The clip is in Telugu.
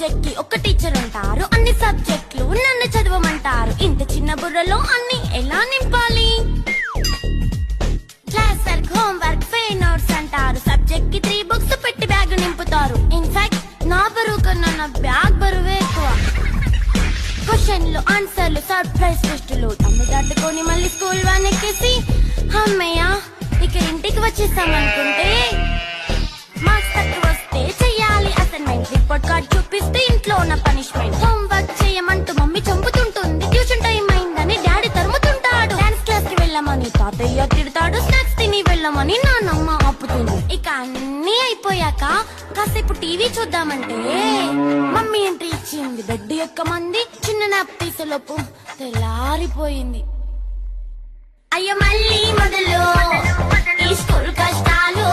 సబ్జెక్ట్ కి ఒక టీచర్ ఉంటారు, అన్ని సబ్జెక్టులు నన్ను చదవమంటారు. ఇంత చిన్న బుర్రలో అన్ని ఎలా నింపాలి? Class work, home work, fair notes అంటారు. సబ్జెక్ట్ కి 3 బుక్స్ పెట్టి బ్యాగ్ నింపుతారు. ఇన్ఫాక్ట్ నా బరువు కన్నా నా బ్యాగ్ బరువే ఎక్కువ. క్వశ్చన్లు, ఆన్సర్లు, సర్ప్రైజ్ టెస్టులు తమ్ము దాటుకొని మళ్ళీ స్కూల్ వ్యాన్ ఎక్కేసి అమ్మయ్య ఇక ఇంటికి వచ్చేసామనుకుంటే మార్క్స్ తక్కువ వస్తే చెయ్యాలి అసైన్మెంట్. రిపోర్ట్ కార్డ్ చూపిస్తే ఇంట్లో ఉన్న పనిష్మెంట్. హోమ్ వర్క్ చేయమంటూ మమ్మీ చంపుతుంటుంది. ట్యూషన్ టైం అయిందని డాడీ తరుముతుంటాడు. డాన్స్ క్లాస్ కి వెళ్ళమని తాతయ్య తిడతాడు. స్నాక్స్ తిని వెళ్ళమని నానమ్మ ఆపుతుంది. ఇక అన్నీ అయిపోయాక కాసేపు టీవీ చూద్దామంటే మమ్మీ ఎంట్రీ ఇచ్చింది. బెడ్ యొక్క మంది చిన్న నాప్ తీసేలోపు తెల్లారిపోయింది. అయ్యో మళ్ళీ మొదలు ఈ స్కూల్ కష్టాలు.